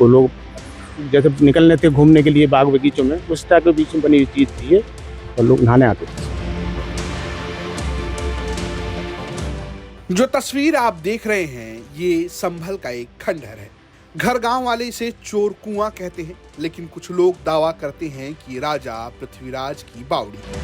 वो लोग जैसे निकलने थे घूमने के लिए बाग बगीचों में, उस तरह के बीच में बनी हुई चीज़ थी ये, और लोग नहाने आते थे। जो तस्वीर आप देख रहे हैं ये संभल का एक खंडहर है। घर गांव वाले इसे चोर कुआं कहते हैं, लेकिन कुछ लोग दावा करते हैं कि राजा पृथ्वीराज की बावड़ी है।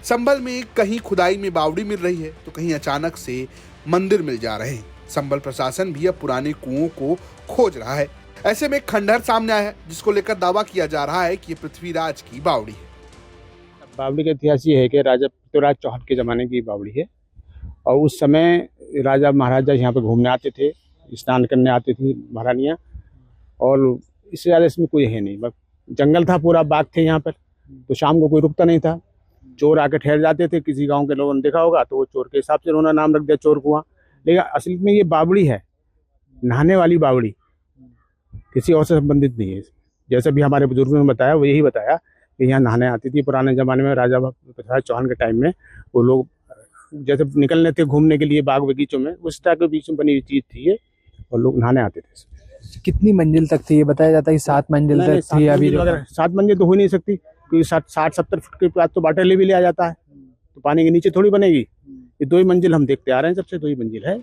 संभल में कहीं खुदाई में बावड़ी मिल रही है तो कहीं अचानक से मंदिर मिल जा रहे हैं। संभल प्रशासन भी अब पुराने कुओं को खोज रहा है। ऐसे में एक खंडहर सामने आया है जिसको लेकर दावा किया जा रहा है कि ये पृथ्वीराज की बावड़ी है। बावड़ी का इतिहास ये है कि राजा पृथ्वीराज चौहान के ज़माने की बावड़ी है, और उस समय राजा महाराजा यहाँ पे घूमने आते थे, स्नान करने आते थे महारानियाँ, और इससे ज़्यादा इसमें कोई है नहीं। बस जंगल था, पूरा बाग थे यहाँ पर, तो शाम को कोई रुकता नहीं था। चोर आके ठहर जाते थे, किसी गांव के लोगों ने देखा होगा तो वो चोर के हिसाब से उन्होंने नाम रख दिया चोर कुआं। लेकिन असली में ये बावड़ी है, नहाने वाली बावड़ी, किसी और से संबंधित नहीं है। जैसे भी हमारे बुजुर्गों ने बताया, वो यही बताया कि यहाँ नहाने आती थी पुराने ज़माने में, राजा पृथ्वीराज चौहान के टाइम में। वो लोग जैसे निकलने थे घूमने के लिए बाग बगीचों में, उस तरह के बीच में बनी हुई चीज़ थी ये, और लोग नहाने आते थे। कितनी मंजिल तक थी? ये बताया जाता है कि 7 मंजिल तक थी। अभी 7 मंजिल तो हो ही नहीं सकती, क्योंकि 60-70 फुट के बाद तो वाटर लेवल भी आ जाता है, तो पानी के नीचे थोड़ी बनेगी। ये 2 ही मंजिल हम देखते आ रहे हैं, सबसे 2 ही मंजिल है।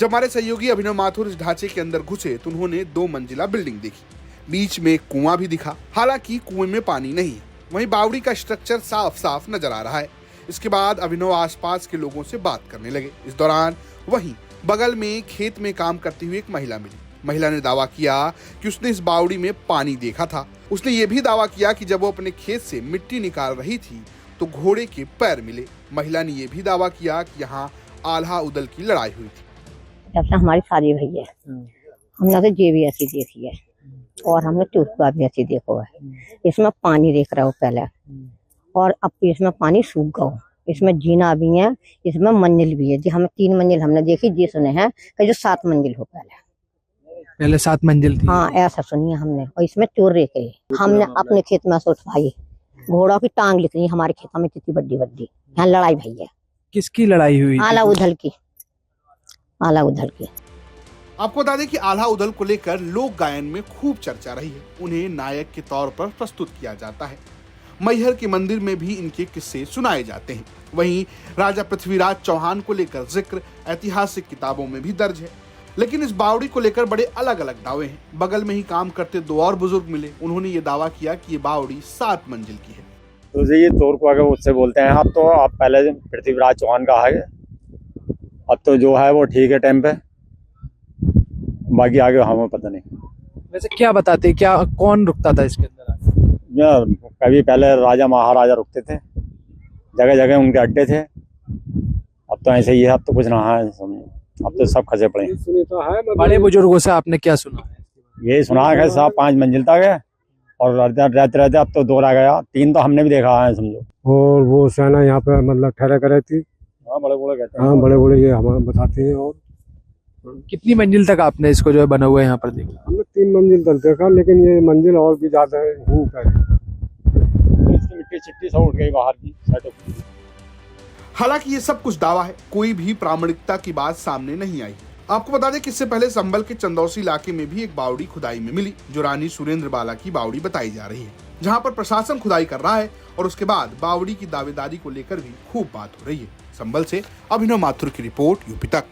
जब हमारे सहयोगी अभिनव माथुर इस ढांचे के अंदर घुसे तो उन्होंने 2 मंजिला बिल्डिंग देखी। बीच में एक कुआं भी दिखा, हालांकि कुएं में पानी नहीं है। वहीं बावड़ी का स्ट्रक्चर साफ साफ नजर आ रहा है। इसके बाद अभिनव आसपास के लोगों से बात करने लगे। इस दौरान वहीं बगल में खेत में काम करती हुई एक महिला मिली। महिला ने दावा किया कि उसने इस बावड़ी में पानी देखा था। उसने ये भी दावा किया कि जब वो अपने खेत से मिट्टी निकाल रही थी तो घोड़े के पैर मिले। महिला ने यह भी दावा किया कि यहाँ आल्हा उदल की लड़ाई हुई थी। जब से हमारी शादी हुई है हमने तो ये भी ऐसी देखी है, और हमने चूरकुआ भी ऐसी देखो है। इसमें पानी देख रहा हो पहले, और अब इसमें पानी सूख गया हो। इसमें जीना भी है, इसमें मंजिल भी है जी। हमें 3 मंजिल हमने देखी, जी सुने हैं कि जो 7 मंजिल हो पहले 7 मंजिल थी। हाँ, ऐसा सुनिए हमने। और इसमें चोर रहे थे। हमने अपने खेत में से उठवाई, घोड़ों की टांग लिखनी हमारे खेत में कितनी बड़ी बड़ी। यहाँ लड़ाई भई है। किसकी लड़ाई हुई? आला उधल की, आला उधल की। आपको बता दें कि आल्हा उदल को लेकर लोक गायन में खूब चर्चा रही है। उन्हें नायक के तौर पर प्रस्तुत किया जाता है। मैहर के मंदिर में भी इनके किस्से सुनाए जाते हैं। वहीं राजा पृथ्वीराज चौहान को लेकर जिक्र ऐतिहासिक किताबों में भी दर्ज है। लेकिन इस बावड़ी को लेकर बड़े अलग अलग दावे हैं। बगल में ही काम करते 2 और बुजुर्ग मिले। उन्होंने ये दावा किया कि ये बावड़ी 7 मंजिल की है। तो ये चोर कुआं के उससे बोलते हैं। अब तो आप पहले पृथ्वीराज चौहान का है, अब तो जो है वो ठीक है टाइम पे, बाकी आगे हमें पता नहीं। वैसे क्या बताते, क्या कौन रुकता था इसके अंदर? कभी पहले राजा महाराजा रुकते थे, जगह जगह उनके अड्डे थे। अब तो ऐसे ही है, अब तो कुछ रहा है समझे, अब तो सब खसे पड़े। बड़े बुजुर्गों से आपने क्या सुना? यही सुना है साहब 5 मंजिल तक है, और रहते रहते अब तो 2 रह गया, 3 तो हमने भी देखा है समझो। और वो सेना यहाँ पे मतलब ठहरा करे थी। हाँ, बड़े बड़े कहते हैं। हाँ, बड़े बड़े ये हमें बताते हैं। और कितनी मंजिल तक आपने इसको जो है बना हुआ है यहाँ पर देखा? हमने 3 मंजिल तक देखा, लेकिन ये मंजिल और भी ज्यादा है। इसकी मिट्टी चिट्टी सब उठ गई बाहर की। हालांकि ये सब कुछ दावा है, कोई भी प्रामाणिकता की बात सामने नहीं आई। आपको बता दें कि इससे पहले संभल के चंदौसी इलाके में भी एक बावड़ी खुदाई में मिली, जो रानी सुरेंद्र बाला की बावड़ी बताई जा रही है, जहां पर प्रशासन खुदाई कर रहा है। और उसके बाद बावड़ी की दावेदारी को लेकर भी खूब बात हो रही है। संभल से अभिनव माथुर की रिपोर्ट, यूपी तक।